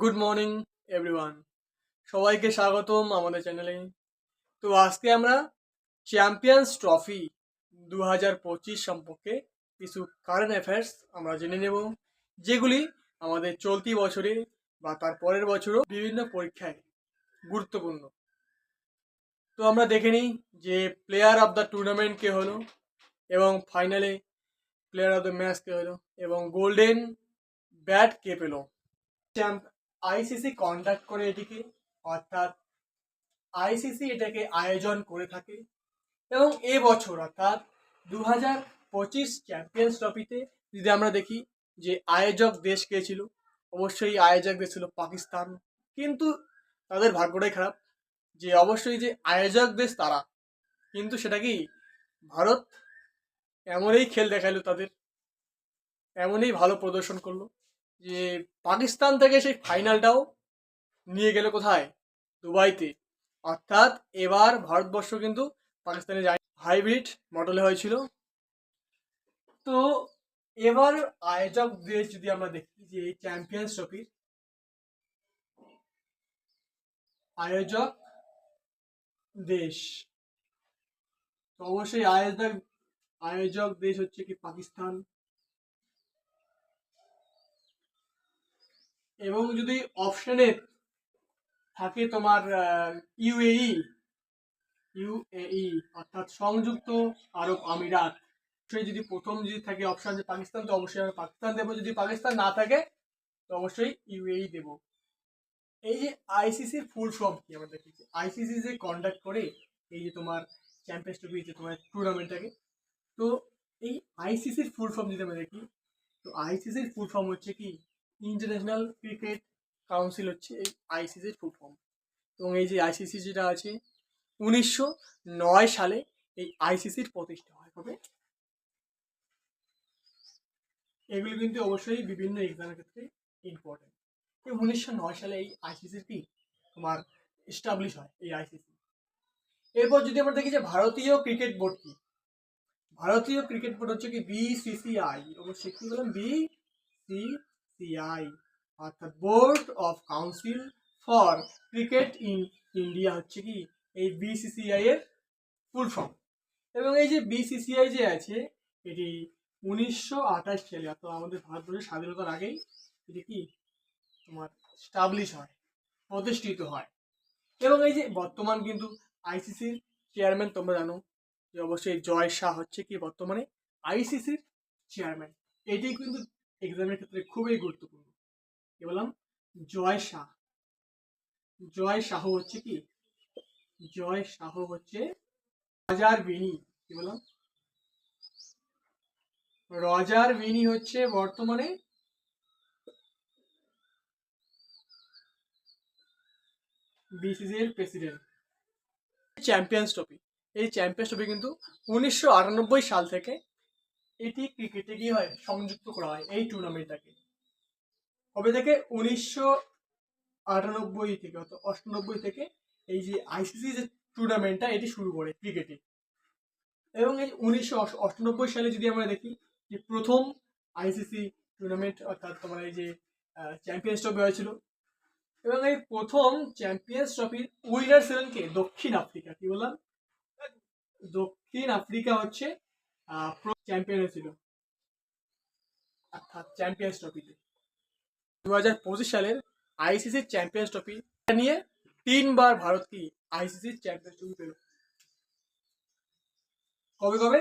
Good morning everyone, সবাইকে স্বাগতম আমাদের চ্যানেলে। তো আজকে আমরা চ্যাম্পিয়ন্স ট্রফি 2025 সম্পর্কে কিছু কারেন্ট অ্যাফেয়ার্স আমরা জেনে নেব, যেগুলি আমাদের চলতি বছরে বা তার পরের বছরও বিভিন্ন পরীক্ষায় গুরুত্বপূর্ণ। তো আমরা দেখে নিই যে প্লেয়ার অফ দ্য টুর্নামেন্ট কে হলো, এবং ফাইনালে প্লেয়ার অফ দ্য ম্যাচ কে হলো, এবং গোল্ডেন ব্যাট কে পেল। আইসিসি কন্ডাক্ট করে এটিকে, অর্থাৎ আইসিসি এটাকে আয়োজন করে থাকে। এবং এবছর অর্থাৎ 2025 চ্যাম্পিয়ন্স ট্রফিতে যদি আমরা দেখি যে আয়োজক দেশ কে ছিল, অবশ্যই আয়োজক দেশ ছিল পাকিস্তান। কিন্তু তাদের ভাগ্যটাই খারাপ যে অবশ্যই যে আয়োজক দেশ তারা, কিন্তু সেটা কি ভারত এমনই খেল দেখাইলো, তাদের এমনই ভালো প্রদর্শন করলো যে পাকিস্তান থেকে সেই ফাইনালটাও নিয়ে গেল কোথায়, দুবাইতে। অর্থাৎ এবার ভারতবর্ষ কিন্তু পাকিস্তানে যায়, হাইব্রিড মডেলে হয়েছিল। তো এবার আয়োজক দেশ যদি আমরা দেখি যে চ্যাম্পিয়ন্স ট্রফির আয়োজক দেশ, তো অবশ্যই আয়োজক দেশ হচ্ছে কি পাকিস্তান। এবং যদি অপশনে থাকে তোমার ইউএই, অর্থাৎ সংযুক্ত আরব আমিরাত, যদি প্রথম যদি থাকে অপশন যে পাকিস্তান, তো অবশ্যই আমরা পাকিস্তান দেবো। যদি পাকিস্তান না থাকে তো অবশ্যই ইউএই দেব। এই যে আইসিসির ফুল ফর্ম কি আমরা দেখি, আইসিসি যে কন্ডাক্ট করে এই যে তোমার চ্যাম্পিয়ন্স ট্রফি যে তোমার টুর্নামেন্টটাকে, তো এই আইসিসির ফুল ফর্ম যদি আমরা দেখি, তো আইসিসির ফুল ফর্ম হচ্ছে কি ইন্টারন্যাশনাল ক্রিকেট কাউন্সিল, হচ্ছে এই আইসিসির ফুল ফর্ম। এবং এই যে আইসিসি যেটা আছে 1909 সালে এই আইসিসির প্রতিষ্ঠা হয়। কবে? এগুলো কিন্তু অবশ্যই বিভিন্ন এক্সামের ক্ষেত্রে ইম্পর্টেন্ট। এই 1909 সালে এই আইসিসির কি তোমার এস্টাবলিশ হয় এই আইসিসি। এরপর যদি আমরা দেখি যে ভারতীয় ক্রিকেট বোর্ড কি, ভারতীয় ক্রিকেট বোর্ড হচ্ছে কি বিসিসিআই। অবশ্যই কি বললাম, বিসিসিআই, অর্থাৎ board of council for cricket in India হচ্ছে কি এই বিসিসিআই এর ফুল ফর্ম। এবং এই যে বিসিসিআই যে আছে এটি 1928 সালে, অর্থাৎ আমাদের ভারতবর্ষের স্বাধীনতার আগেই এটি কি তোমার স্টাবলিশ হয়, প্রতিষ্ঠিত হয়। এবং এই যে বর্তমান কিন্তু আইসিসির চেয়ারম্যান তোমরা জানো যে অবশ্যই জয় শাহ হচ্ছে কি বর্তমানে আইসিসির চেয়ারম্যান। এটি কিন্তু এক্সামের ক্ষেত্রে খুবই গুরুত্বপূর্ণ। কি বললাম, জয় শাহ। জয় শাহ হচ্ছে কি, জয় শাহ হচ্ছে রজার বিনি। কি বললাম, রজার বিনি হচ্ছে বর্তমানে বিসিসি এর প্রেসিডেন্ট। চ্যাম্পিয়ন্স ট্রফি, এই চ্যাম্পিয়ন্স ট্রফি কিন্তু 1998 সাল থেকে এটি ক্রিকেটে কি হয় সংযুক্ত করা হয় এই টুর্নামেন্টটাকে। কবে থেকে? 1998 থেকে, অর্থাৎ 98 থেকে এই যে আইসিসি যে টুর্নামেন্টটা এটি শুরু করে ক্রিকেটে। এবং এই 1998 সালে যদি আমরা দেখি যে প্রথম আইসিসি টুর্নামেন্ট, অর্থাৎ তোমার এই যে চ্যাম্পিয়ন্স ট্রফি হয়েছিল। এবং এই প্রথম চ্যাম্পিয়ন্স ট্রফির উইনার ছিলেন কে? দক্ষিণ আফ্রিকা। কি বললাম, দক্ষিণ আফ্রিকা হচ্ছে চ্যাম্পিয়ন হয়েছিল, অর্থাৎ চ্যাম্পিয়ন্স ট্রফিতে। 2025 সালের আইসিসি চ্যাম্পিয়ন্স ট্রফি নিয়ে 3বার ভারত কি আইসিসি চ্যাম্পিয়ন্স ট্রফি পেল। কবে কবে?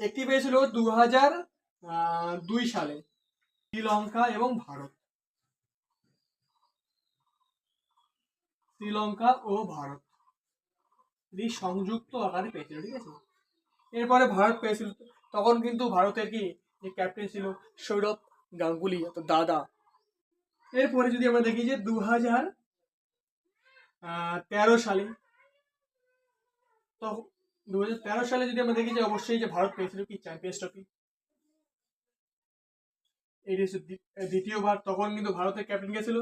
একটি পেয়েছিল 2002 সালে শ্রীলঙ্কা এবং ভারত, শ্রীলঙ্কা ও ভারত সংযুক্ত আকারে পেয়েছিল। ঠিক আছে, এরপরে ভারত পেয়েছিল, তখন কিন্তু ভারতের কি যে ক্যাপ্টেন ছিল সৌরভ গাঙ্গুলি, অর্থাৎ দাদা। এরপরে যদি আমরা দেখি যে 2013 সালে, তো 2013 সালে যদি আমরা দেখি যে অবশ্যই যে ভারত পেয়েছিল কি চ্যাম্পিয়ন্স ট্রফি। এটি দ্বিতীয়বার, তখন কিন্তু ভারতের ক্যাপ্টেন কে ছিল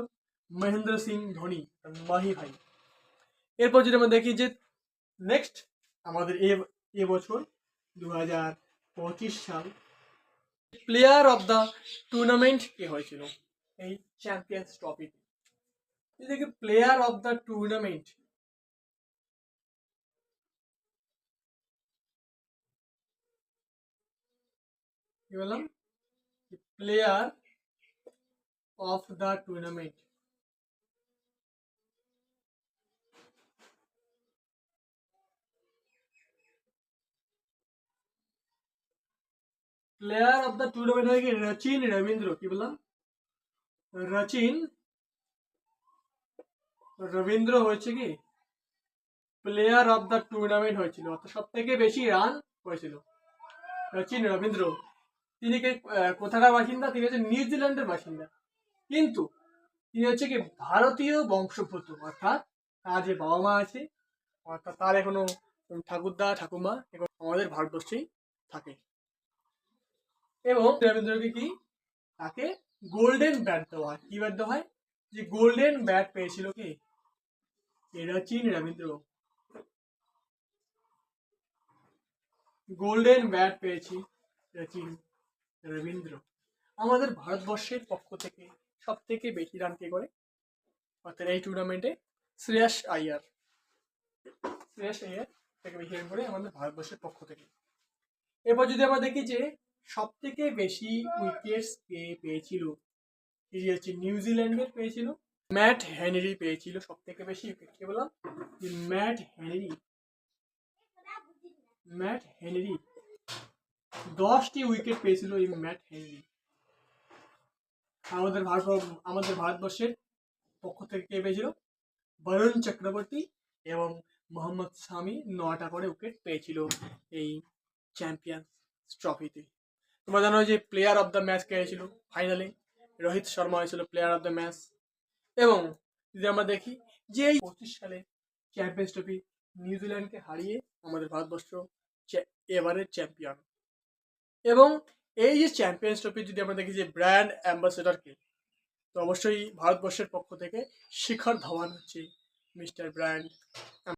মহেন্দ্র সিং ধোনি, মাহি ভাই। এরপর যদি আমরা দেখি যে নেক্সট আমাদের এবছর 2025 সাল প্লেয়ার অফ দ্য টুর্নামেন্ট কে হয়েছিল এই চ্যাম্পিয়ন্স ট্রফিতে। দেখি প্লেয়ার অফ দ্য টুর্নামেন্ট, কি বললাম, player of the tournament. Player of the tournament হয়ে কি রচিন রবীন্দ্র, কি বললাম, রচিন রবীন্দ্র হয়েছে কি প্লেয়ার অফ দ্য টুর্নামেন্ট হয়েছিল, অর্থাৎ সব থেকে বেশি রান হয়েছিল রচিন রবীন্দ্র। তিনি কোথাকার বাসিন্দা, তিনি হচ্ছে নিউজিল্যান্ডের বাসিন্দা, কিন্তু তিনি হচ্ছে কি ভারতীয় বংশোদ্ভূত, অর্থাৎ তার যে বাবা মা আছে, অর্থাৎ তার এখনো ঠাকুরদা ঠাকুমা এবং আমাদের ভারতবর্ষেই থাকে। এবং রবীন্দ্রকে কি তাকে গোল্ডেন ব্যাট দেওয়া হয়, কি ব্যাট দেওয়া হয়, যে গোল্ডেন ব্যাট পেয়েছিল কি রচিন রবীন্দ্র, গোল্ডেন ব্যাট পেয়েছি রচিন রবীন্দ্র। আমাদের ভারতবর্ষের পক্ষ থেকে সব থেকে বেশি রান কে করে, অর্থাৎ এই টুর্নামেন্টে শ্রেয়াস আইয়ার, শ্রেয়াস আইয়ার থেকে বেশি রান করে আমাদের ভারতবর্ষের পক্ষ থেকে। এরপর যদি আমরা দেখি যে সব থেকে বেশি উইকেটস কে পেয়েছিল, এটি হচ্ছে নিউজিল্যান্ডের পেয়েছিল, ম্যাট হেনরি পেয়েছিল সব থেকে বেশি উইকেট। কি বললাম, ম্যাট হেনরি, ম্যাট হেনরি 10টি উইকেট পেয়েছিল এই ম্যাট হেনরি। আমাদের ভারতবর্ষের পক্ষ থেকে কে পেয়েছিল, বরুণ চক্রবর্তী এবং মোহাম্মদ শামি 9টা করে উইকেট পেয়েছিল এই চ্যাম্পিয়ন্স ট্রফিতে। তোমরা জানো যে প্লেয়ার অফ দ্য ম্যাচ কে হয়েছিল, ফাইনালে রোহিত শর্মা হয়েছিল প্লেয়ার অফ দ্য ম্যাচ। এবং যদি আমরা দেখি যে এই 25 সালে চ্যাম্পিয়ন্স ট্রফি নিউজিল্যান্ডকে হারিয়ে আমাদের ভারতবর্ষ এবারের চ্যাম্পিয়ন। এবং এই যে চ্যাম্পিয়ন্স ট্রফি যদি আমরা দেখি যে ব্র্যান্ড অ্যাম্বাসেডরকে, তো অবশ্যই ভারতবর্ষের পক্ষ থেকে শিখর ধাওয়ান হচ্ছে মিস্টার ব্র্যান্ড